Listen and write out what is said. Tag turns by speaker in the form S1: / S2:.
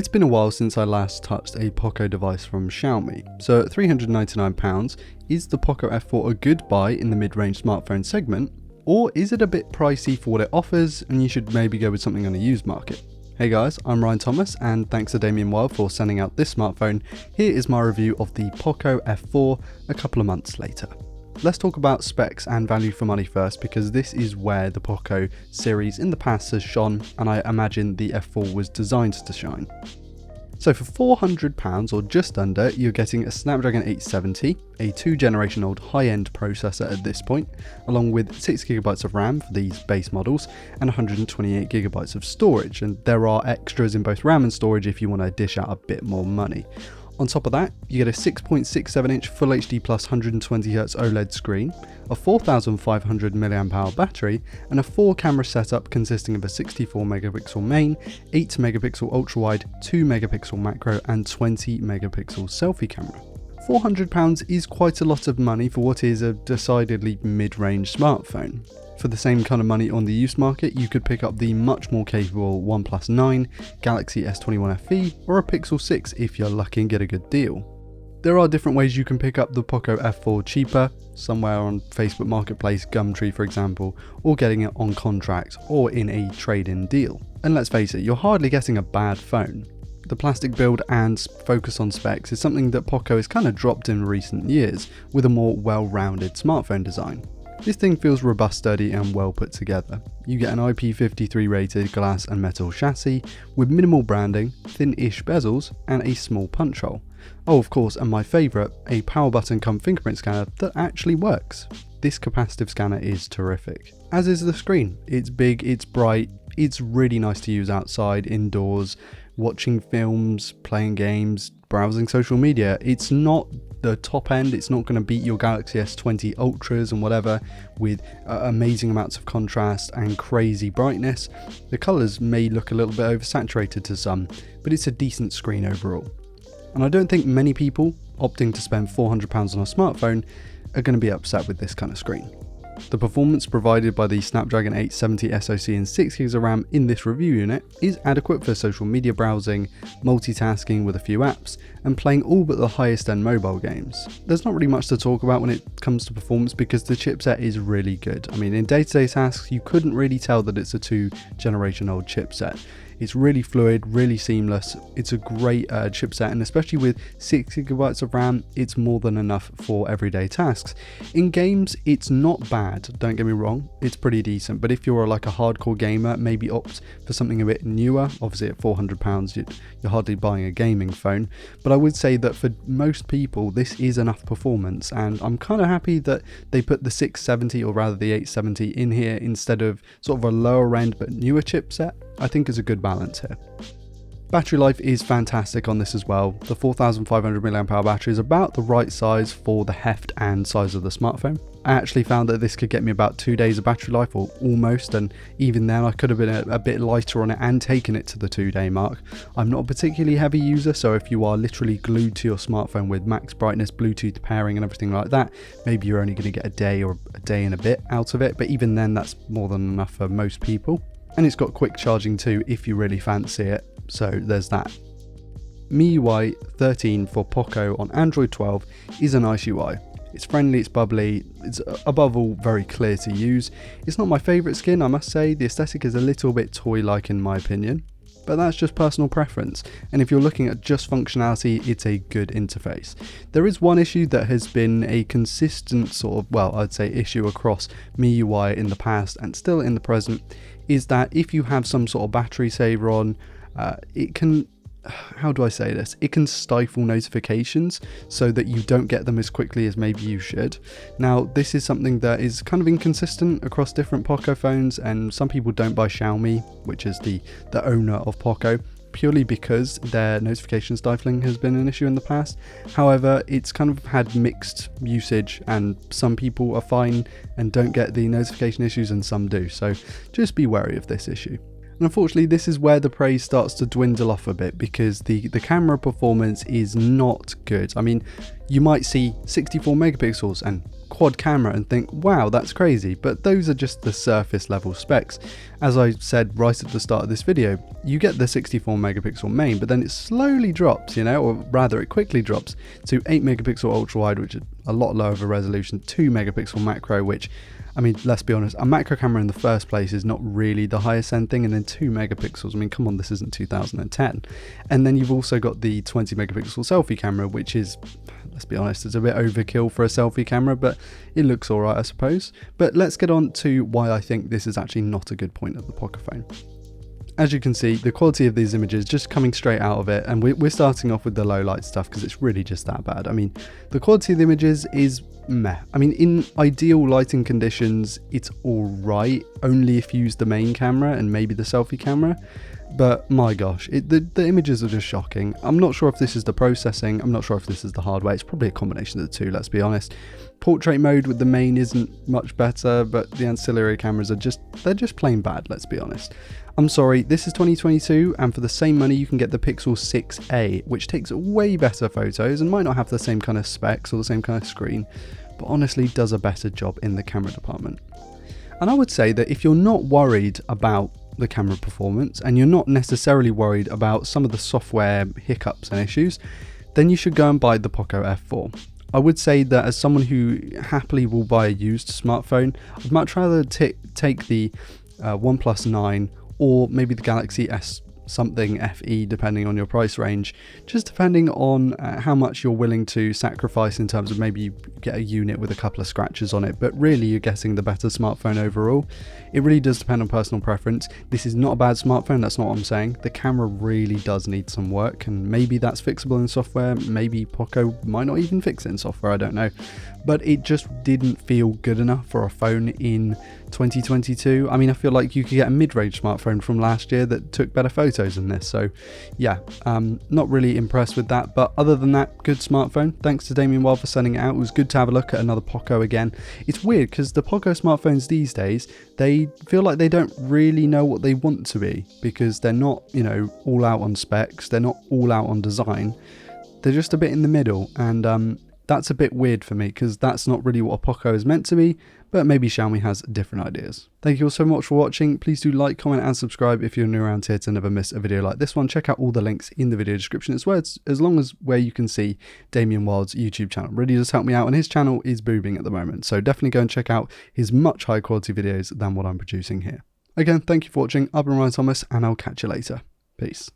S1: It's been a while since I last touched a Poco device from Xiaomi, so at £399, is the Poco F4 a good buy in the mid-range smartphone segment, or is it a bit pricey for what it offers and you should maybe go with something on the used market? Hey guys, I'm Ryan Thomas and thanks to Damien Wild for sending out this smartphone. Here is my review of the Poco F4 a couple of months later. Let's talk about specs and value for money first, because this is where the Poco series in the past has shone, and I imagine the F4 was designed to shine. So for £400 or just under, you're getting a Snapdragon 870, a 2-generation old high-end processor at this point, along with 6GB of RAM for these base models and 128GB of storage, and there are extras in both RAM and storage if you want to dish out a bit more money. On top of that, you get a 6.67-inch Full HD Plus 120Hz OLED screen, a 4500 mAh battery, and a 4-camera setup consisting of a 64MP main, 8MP ultra-wide, 2MP macro, and 20MP selfie camera. £400 is quite a lot of money for what is a decidedly mid-range smartphone. For the same kind of money on the used market, you could pick up the much more capable OnePlus 9, Galaxy S21 FE, or a Pixel 6 if you're lucky and get a good deal. There are different ways you can pick up the Poco F4 cheaper, somewhere on Facebook Marketplace, Gumtree for example, or getting it on contract or in a trade-in deal. And let's face it, you're hardly getting a bad phone. The plastic build and focus on specs is something that Poco has kind of dropped in recent years with a more well-rounded smartphone design. This thing feels robust, sturdy and well put together. You get an IP53 rated glass and metal chassis with minimal branding, thin-ish bezels and a small punch hole. Oh of course, and my favourite, a power button cum fingerprint scanner that actually works. This capacitive scanner is terrific. As is the screen. It's big, it's bright, it's really nice to use outside, indoors, watching films, playing games, browsing social media. It's not the top end, it's not going to beat your Galaxy S20 Ultras and whatever with amazing amounts of contrast and crazy brightness. The colours may look a little bit oversaturated to some, but it's a decent screen overall. And I don't think many people opting to spend £400 on a smartphone are going to be upset with this kind of screen. The performance provided by the Snapdragon 870 SoC and 6GB of RAM in this review unit is adequate for social media browsing, multitasking with a few apps, and playing all but the highest end mobile games. There's not really much to talk about when it comes to performance because the chipset is really good. I mean, in day-to-day tasks you couldn't really tell that it's a 2-generation old chipset. It's really fluid, really seamless. It's a great chipset, and especially with 6GB of RAM, it's more than enough for everyday tasks. In games, it's not bad, don't get me wrong, it's pretty decent, but if you're like a hardcore gamer, maybe opt for something a bit newer. Obviously at £400, you're hardly buying a gaming phone, but I would say that for most people, this is enough performance, and I'm kind of happy that they put the 670, or rather the 870 in here instead of sort of a lower end but newer chipset. I think is a good balance here. Battery life is fantastic on this as well. The 4500 mAh battery is about the right size for the heft and size of the smartphone. I actually found that this could get me about 2 days of battery life, or almost, and even then I could have been a bit lighter on it and taken it to the 2-day mark. I'm not a particularly heavy user, so if you are literally glued to your smartphone with max brightness, Bluetooth pairing and everything like that, maybe you're only going to get a day or a day and a bit out of it, but even then that's more than enough for most people. And it's got quick charging too if you really fancy it, so there's that. MIUI 13 for Poco on Android 12 is a nice UI. It's friendly, it's bubbly, it's above all very clear to use. It's not my favourite skin, I must say. The aesthetic is a little bit toy-like in my opinion, but that's just personal preference, and if you're looking at just functionality, it's a good interface. There is one issue that has been a consistent sort of, well, I'd say issue across MIUI in the past and still in the present, is that if you have some sort of battery saver on, it can, how do I say this? It can stifle notifications so that you don't get them as quickly as maybe you should. Now, this is something that is kind of inconsistent across different Poco phones, and some people don't buy Xiaomi, which is the owner of Poco, purely because their notification stifling has been an issue in the past. However, it's kind of had mixed usage, and some people are fine and don't get the notification issues and some do, so just be wary of this issue. And unfortunately, this is where the praise starts to dwindle off a bit, because the camera performance is not good. I mean, you might see 64 megapixels and quad camera and think, wow, that's crazy, but those are just the surface level specs. As I said right at the start of this video, you get the 64 megapixel main, but then it slowly drops, you know, or rather it quickly drops to 8 megapixel ultra wide, which is a lot lower of a resolution, 2 megapixel macro, which, I mean, let's be honest, a macro camera in the first place is not really the highest end thing, and then 2 megapixels, I mean, come on, this isn't 2010. And then you've also got the 20 megapixel selfie camera, which is, let's be honest, it's a bit overkill for a selfie camera, but it looks alright, I suppose. But let's get on to why I think this is actually not a good point of the Poco phone. As you can see, the quality of these images just coming straight out of it, and we're starting off with the low light stuff because it's really just that bad. I mean, the quality of the images is meh. I mean, in ideal lighting conditions, it's alright, only if you use the main camera and maybe the selfie camera. But my gosh, the images are just shocking. I'm not sure if this is the processing, I'm not sure if this is the hardware, it's probably a combination of the two, let's be honest. Portrait mode with the main isn't much better, but the ancillary cameras are they're just plain bad, let's be honest. I'm sorry, this is 2022, and for the same money you can get the Pixel 6a, which takes way better photos and might not have the same kind of specs or the same kind of screen, but honestly does a better job in the camera department. And I would say that if you're not worried about the camera performance and you're not necessarily worried about some of the software hiccups and issues, then you should go and buy the Poco F4. I would say that as someone who happily will buy a used smartphone, I'd much rather take the OnePlus 9 or maybe the Galaxy S something FE, depending on your price range, just depending on how much you're willing to sacrifice in terms of maybe you get a unit with a couple of scratches on it, but really you're getting the better smartphone overall. It really does depend on personal preference. This is not a bad smartphone, that's not what I'm saying. The camera really does need some work, and maybe that's fixable in software, maybe Poco might not even fix it in software, I don't know. But it just didn't feel good enough for a phone in 2022. I mean, I feel like you could get a mid-range smartphone from last year that took better photos than this. So yeah, not really impressed with that. But other than that, good smartphone. Thanks to Damien Wild for sending it out. It was good to have a look at another Poco again. It's weird because the Poco smartphones these days, they feel like they don't really know what they want to be, because they're not, you know, all out on specs. They're not all out on design. They're just a bit in the middle, and that's a bit weird for me, because that's not really what a Poco is meant to be, but maybe Xiaomi has different ideas. Thank you all so much for watching. Please do like, comment and subscribe if you're new around here to never miss a video like this one. Check out all the links in the video description as well, as long as where you can see Damien Wild's YouTube channel. Really does help me out, and his channel is booming at the moment, so definitely go and check out his much higher quality videos than what I'm producing here. Again, thank you for watching. I've been Ryan Thomas, and I'll catch you later. Peace.